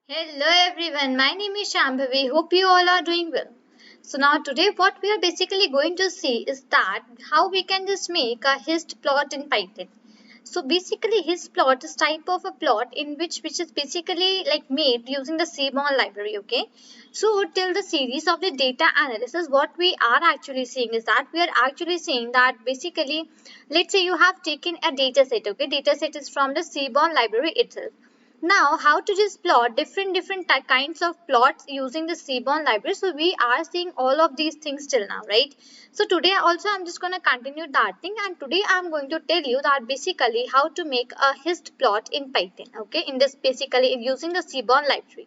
Hello everyone, my name is Shambhavi. Hope you all are doing well. So now today what we are basically going to see is that how we can just make a hist plot in Python. So basically hist plot is type of a plot in which is basically like made using the seaborn library, okay? So till the series of the data analysis what we are actually seeing is that we are actually seeing that basically let's say you have taken a data set, okay? Data set is from the seaborn library itself. Now, how to just plot different kinds of plots using the seaborn library. So we are seeing all of these things till now, right? So today also I'm just going to continue that thing, and today I'm going to tell you that basically how to make a hist plot in Python, okay? In this basically using the seaborn library.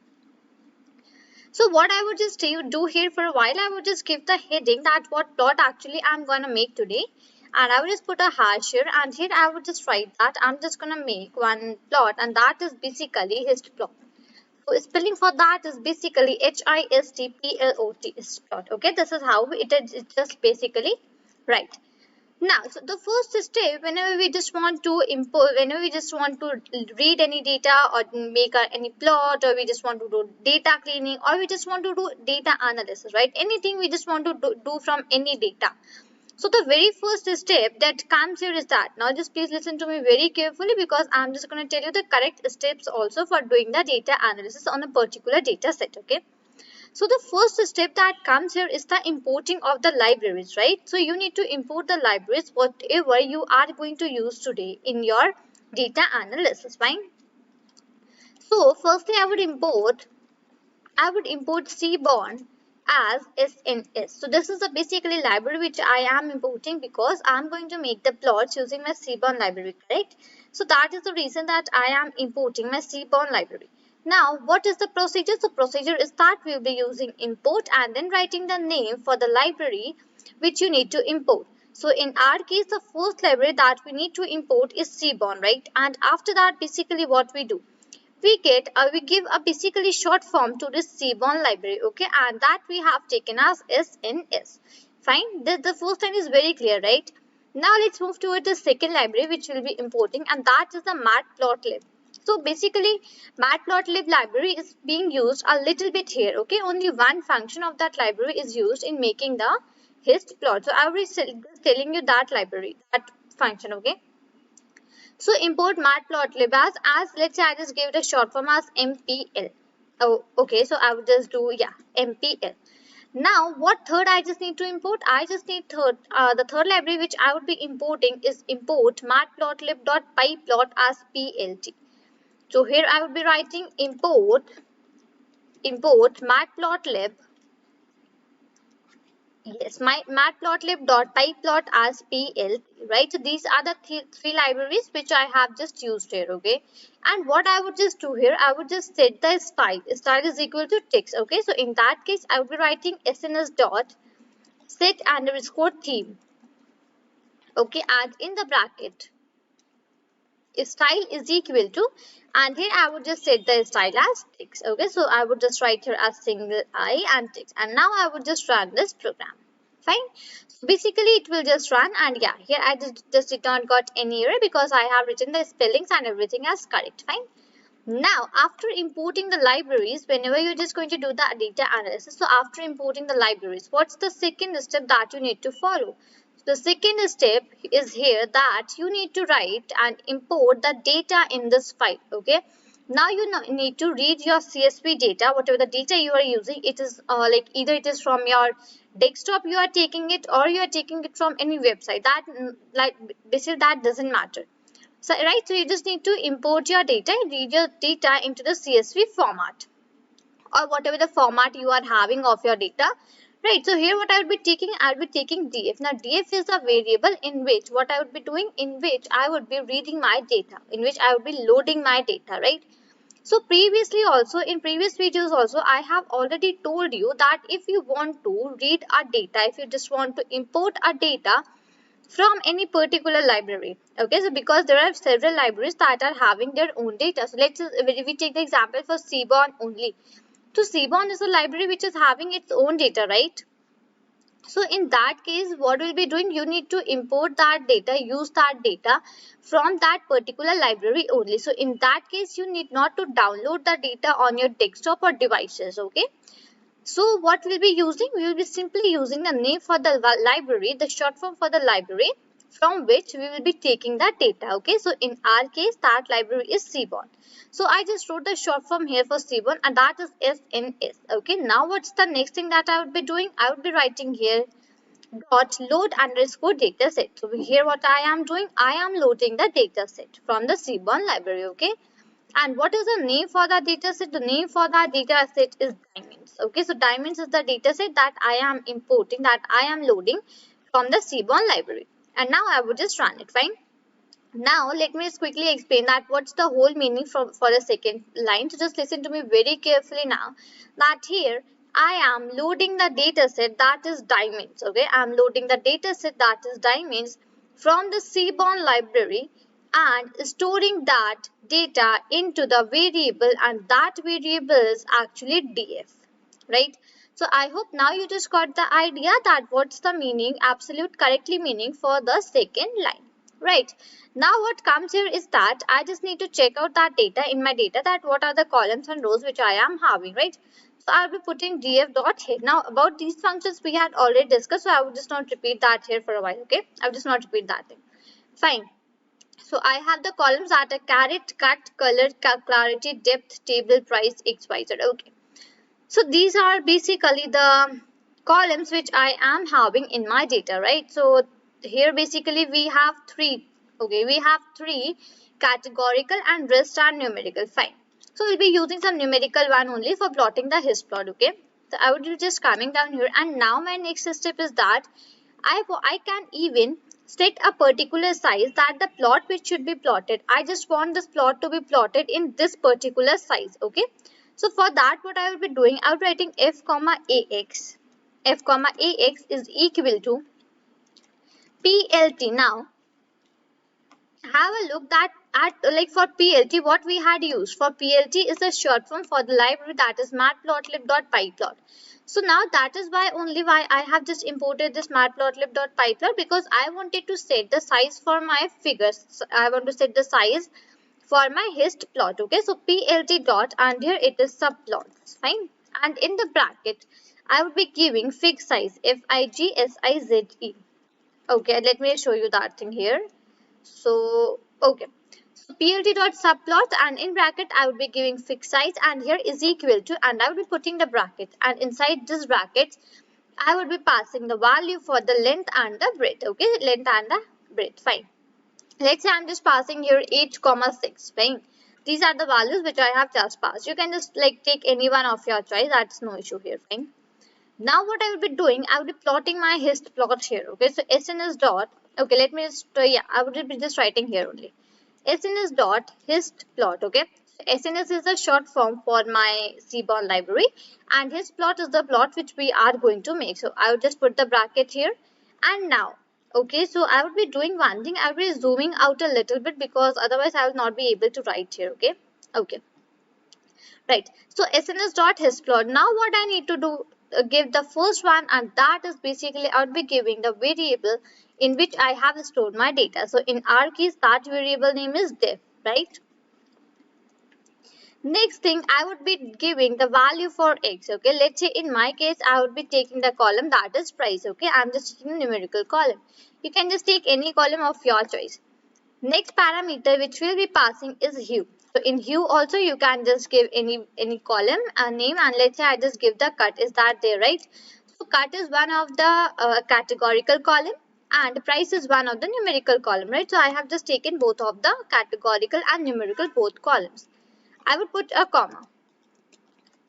So what I would just do here for a while, I would just give the heading that what plot actually I'm going to make today. And I would just put a hash here, and here I would just write that I'm just going to make one plot, and that is basically hist plot. So spelling for that is basically histplot, histplot. Okay, this is how it is. It's just basically right. Now, so the first step, whenever we just want to import, whenever we just want to read any data or make any plot, or we just want to do data cleaning, or we just want to do data analysis, right? Anything we just want to do from any data. So the very first step that comes here is that. Now just please listen to me very carefully because I'm just going to tell you the correct steps also for doing the data analysis on a particular data set, okay? So the first step that comes here is the importing of the libraries, right? So you need to import the libraries whatever you are going to use today in your data analysis, fine? So firstly I would import seaborn as SNS. So this is a basically library which I am importing because I am going to make the plots using my seaborn library, correct? So that is the reason that I am importing my seaborn library. Now, what is the procedure? So procedure is that we will be using import and then writing the name for the library which you need to import. So in our case, the first library that we need to import is seaborn, right? And after that, basically what we do, we give a basically short form to this seaborn library, okay, and that we have taken as SNS. Fine, the first line is very clear, right? Now let's move to the second library which we'll be importing, and that is the matplotlib. So basically matplotlib library is being used a little bit here, okay? Only one function of that library is used in making the hist plot. So I will be telling you that library, that function, okay? So import matplotlib as let's say I just give it a short form as MPL. Oh, okay. So I would just do MPL. Now what third I just need to import? I just need the third library which I would be importing is import matplotlib.pyplot as PLT. So here I would be writing import matplotlib. Yes, my matplotlib.pyplot as PL, right? So these are the three libraries which I have just used here, okay? And what I would just do here, I would just set the style. Style is equal to text, okay? So in that case, I would be writing SNS dot set underscore theme, okay? And in the bracket, style is equal to, and here I would just set the style as text, okay? So I would just write here as single I and text, and now I would just run this program. Fine. So basically it will just run, and yeah, here I just did not got any error because I have written the spellings and everything as correct. Fine. Now after importing the libraries, whenever you're just going to do the data analysis, so after importing the libraries, what's the second step that you need to follow? The second step is here that you need to write and import the data in this file, okay? Now you need to read your CSV data, whatever the data you are using. It is like either it is from your desktop you are taking it, or you are taking it from any website. That like basically that doesn't matter. So right, so you just need to import your data, read your data into the CSV format, or whatever the format you are having of your data. Right, so here what I would be taking, I would be taking df. Now df is a variable in which what I would be doing, in which I would be reading my data, in which I would be loading my data, right? So previously also, in previous videos also, I have already told you that if you want to read a data, if you just want to import a data from any particular library, okay, so because there are several libraries that are having their own data. So let's we take the example for seaborn only. So seaborn is a library which is having its own data, right? So in that case, what we'll be doing, you need to import that data, use that data from that particular library only. So in that case, you need not to download the data on your desktop or devices, okay? So what we'll be using, we will be simply using the name for the library, the short form for the library from which we will be taking that data, okay? So in our case, that library is seaborn. So I just wrote the short form here for seaborn, and that is SNS, okay? Now what's the next thing that I would be doing? I would be writing here dot load underscore dataset. So here what I am doing, I am loading the dataset from the seaborn library, okay? And what is the name for that dataset? The name for that dataset is diamonds. Okay, so diamonds is the dataset that I am importing, that I am loading from the seaborn library. And now I would just run it, fine. Now let me just quickly explain that what's the whole meaning for the second line. So just listen to me very carefully now. That here I am loading the dataset that is diamonds. Okay, I am loading the dataset that is diamonds from the seaborn library and storing that data into the variable, and that variable is actually df, right? So I hope now you just got the idea that what's the meaning, absolute correctly meaning for the second line. Right. Now what comes here is that I just need to check out that data in my data, that what are the columns and rows which I am having, right? So I'll be putting df dot here. Now about these functions we had already discussed, so I would just not repeat that here for a while, okay? I will just not repeat that thing. Fine. So I have the columns that are caret, cut, color, clarity, depth, table, price, XYZ. Okay. So these are basically the columns which I am having in my data, right? So here basically we have three. Okay, we have three: categorical and rest are numerical. Fine. So we'll be using some numerical one only for plotting the histplot. Okay. So I would be just coming down here, and now my next step is that I can even set a particular size, that the plot which should be plotted, I just want this plot to be plotted in this particular size, okay? So for that, what I will be doing, I will be writing f comma ax. F comma ax is equal to plt. Now have a look that at like for PLT what we had used. For PLT is a short form for the library, that is matplotlib.pyplot. So now that is why I have just imported this matplotlib.pyplot, because I wanted to set the size for my figures. I want to set the size for my hist plot. Okay, so PLT dot, and here it is subplots, fine. And in the bracket I would be giving fig size, FIGSIZE. Okay, let me show you that thing here. So, okay. So PLT dot subplot, and in bracket I would be giving fixed size, and here is equal to, and I would be putting the bracket, and inside this bracket I would be passing the value for the length and the breadth. Okay, length and the breadth. Fine. Let's say I'm just passing here 8,6. Fine. These are the values which I have just passed. You can just like take any one of your choice. That's no issue here. Fine. Now what I will be doing, I will be plotting my hist plot here. Okay, so SNS dot, okay, let me just yeah, I will be just writing here only. SNS dot hist plot. Okay, so SNS is a short form for my seaborn library, and hist plot is the plot which we are going to make. So I will just put the bracket here, and now okay, so I would be doing one thing, I will be zooming out a little bit, because otherwise I will not be able to write here. Okay, okay. Right. So SNS dot histplot. Now what I need to do, give the first one, and that is basically I would be giving the variable in which I have stored my data. So in our case, that variable name is def, right? Next thing, I would be giving the value for x. Okay, let's say in my case, I would be taking the column that is price. Okay, I'm just taking a numerical column. You can just take any column of your choice. Next parameter which we'll be passing is hue. So in hue also you can just give any column a name, and let's say I just give the cut. Is that there, right? So cut is one of the categorical column, and price is one of the numerical column, right? So I have just taken both of the categorical and numerical both columns. I would put a comma.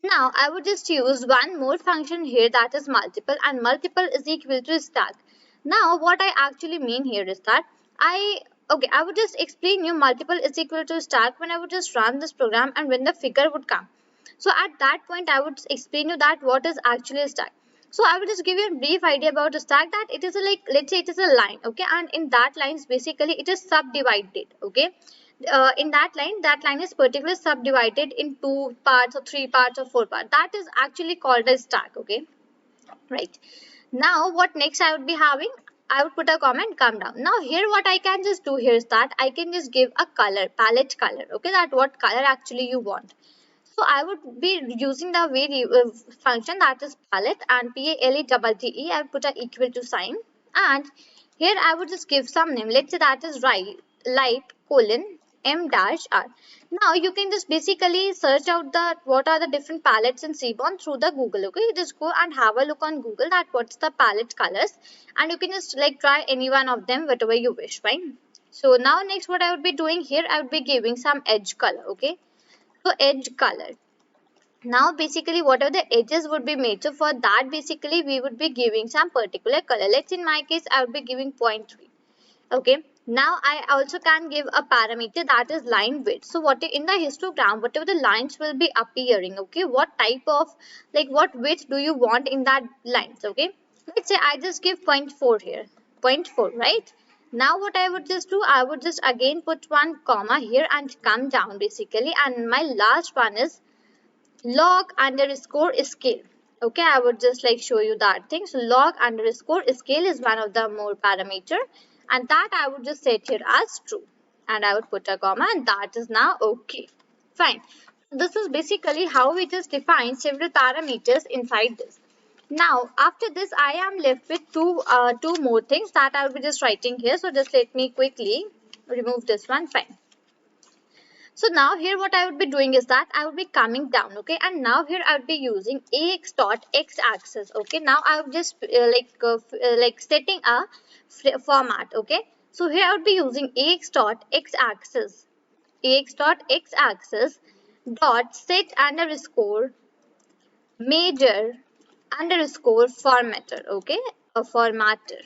Now I would just use one more function here, that is multiple, and multiple is equal to stack. Now what I actually mean here is that I would just explain you multiple is equal to stack when I would just run this program and when the figure would come. So at that point I would explain you that what is actually a stack. So I will just give you a brief idea about a stack, that it is a, like, let's say it is a line, okay, and in that lines basically it is subdivided, okay. In that line is particularly subdivided in two parts or three parts or four parts. That is actually called a stack, okay, right. Now what next I would be having? I would put a comment, come down. Now here what I can just do here is that I can just give a color, palette color, okay, that what color actually you want. So I would be using the function that is palette, and PALETTE, I would put a equal to sign, and here I would just give some name. Let's say that is light colon M dash R. Now you can just basically search out the what are the different palettes in seaborn through the Google. Okay, you just go and have a look on Google that what's the palette colors, and you can just like try any one of them whatever you wish. Fine. So now next what I would be doing here, I would be giving some edge color. Okay, so edge color. Now basically whatever the edges would be made, so for that basically we would be giving some particular color. Let's in my case I would be giving 0.3. Okay, now I also can give a parameter that is line width. So what in the histogram, whatever the lines will be appearing, okay, what type of like what width do you want in that lines? Okay, let's say I just give 0.4 here, 0.4, right? Now what I would just do, I would just again put one comma here and come down basically, and my last one is log underscore scale. Okay, I would just like show you that thing. So log underscore scale is one of the more parameter, and that I would just set here as true, and I would put a comma, and that is now okay. Fine. This is basically how we just define several parameters inside this. Now after this I am left with two more things that I will be just writing here. So just let me quickly remove this one. Fine. So now here what I would be doing is that I would be coming down, okay, and now here I would be using ax dot x axis, okay. Now I would just like setting a format, okay. So here I would be using ax dot x axis dot set underscore major underscore formatter, okay, a formatter.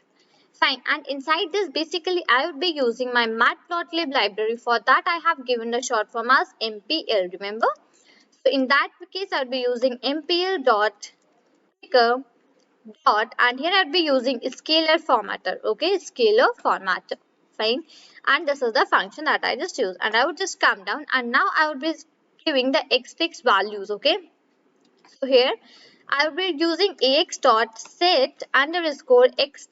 Fine, and inside this basically I would be using my matplotlib library. For that I have given the short form as MPL, remember? So in that case I would be using MPL dot picker dot, and here I would be using scalar formatter, okay, scalar formatter. Fine, and this is the function that I just used, and I would just come down, and now I would be giving the x values, okay. So here I will be using ax dot set underscore x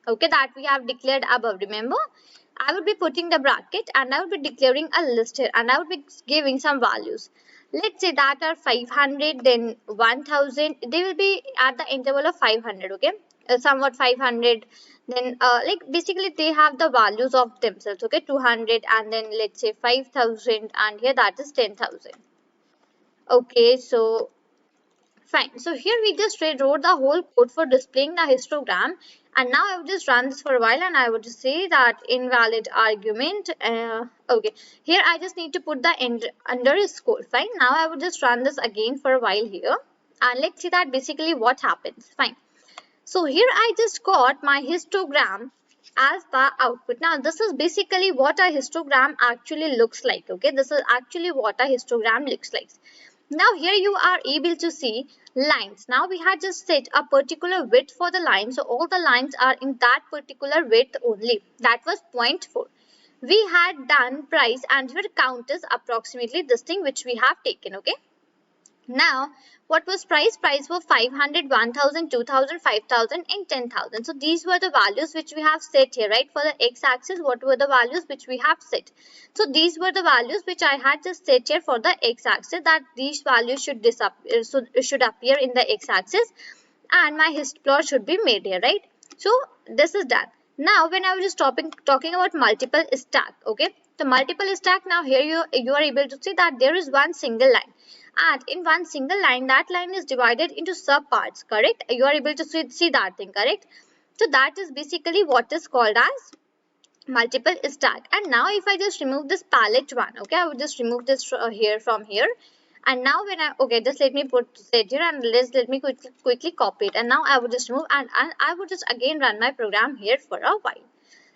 okay, that we have declared above, remember. I would be putting the bracket, and I would be declaring a list here, and I would be giving some values. Let's say that are 500, then 1000. They will be at the interval of 500, okay, somewhat 500, then like basically they have the values of themselves, okay, 200, and then let's say 5000, and here that is 10,000. Okay, so fine. So here we just rewrote the whole code for displaying the histogram, and now I would just run this for a while, and I would just say that invalid argument. Okay, here I just need to put the underscore. Fine. Now I would just run this again for a while here, and let's see that basically what happens. Fine. So here I just got my histogram as the output. Now this is basically what a histogram actually looks like. Okay, this is actually what a histogram looks like. Now here you are able to see lines. Now we had just set a particular width for the line. So all the lines are in that particular width only. That was 0.4. We had done price, and here count is approximately this thing which we have taken. Okay. Now, what was price? Price was 500, 1000, 2000, 5000 and 10,000. So these were the values which we have set here, right? For the x-axis, what were the values which we have set? So these were the values which I had just set here for the x-axis, that these values should disappear, so should appear in the x-axis, and my histplot should be made here, right? So this is done. Now when I was just talking about multiple stack, okay, so multiple stack, now here you are able to see that there is one single line, and in one single line that line is divided into sub parts, correct? You are able to see that thing, correct? So that is basically what is called as multiple stack. And now if I just remove this palette one, okay, I would just remove this here from here, and now when I, okay, just let me put it here, and let me quickly copy it, and now I would just remove, and I would just again run my program here for a while.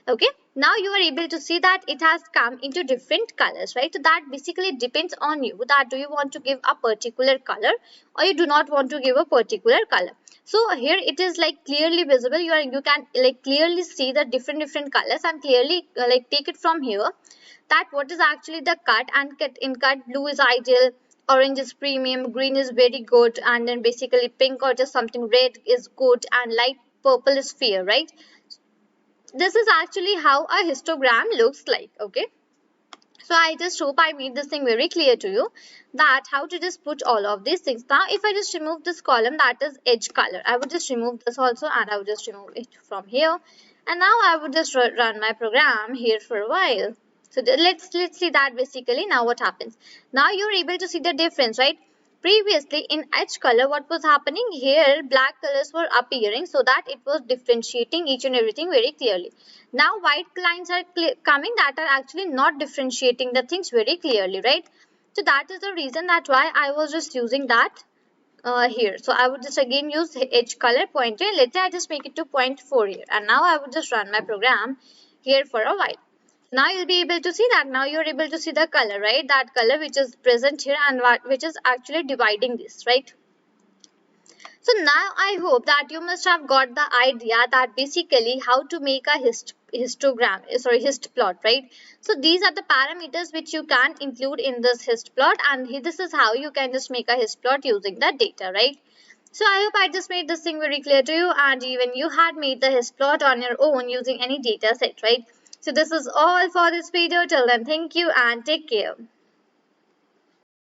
Okay, now you are able to see that it has come into different colors, right? So that basically depends on you, that do you want to give a particular color or you do not want to give a particular color. So here it is like clearly visible, you can like clearly see the different colors, and clearly like take it from here that what is actually the cut, and in cut blue is ideal, orange is premium, green is very good, and then basically pink or just something red is good, and light purple is fair, right? This is actually how a histogram looks like. Okay, so I just hope I made this thing very clear to you, that how to just put all of these things. Now if I just remove this column, that is edge color, I would just remove this also, and I would just remove it from here, and now I would just run my program here for a while. So let's see that basically now what happens. Now you're able to see the difference, right? Previously in edge color, what was happening here, black colors were appearing so that it was differentiating each and everything very clearly. Now white lines are coming that are actually not differentiating the things very clearly, right? So that is the reason that why I was just using that here. So I would just again use edge color pointer. Let's say I just make it to 0.4 here, and now I would just run my program here for a while. Now you'll be able to see that now you're able to see the color, right? That color which is present here and which is actually dividing this, right? So now I hope that you must have got the idea that basically how to make a hist plot, right? So these are the parameters which you can include in this hist plot, and this is how you can just make a hist plot using the data, right? So I hope I just made this thing very clear to you, and even you had made the hist plot on your own using any data set, right? So this is all for this video. Till then, thank you and take care.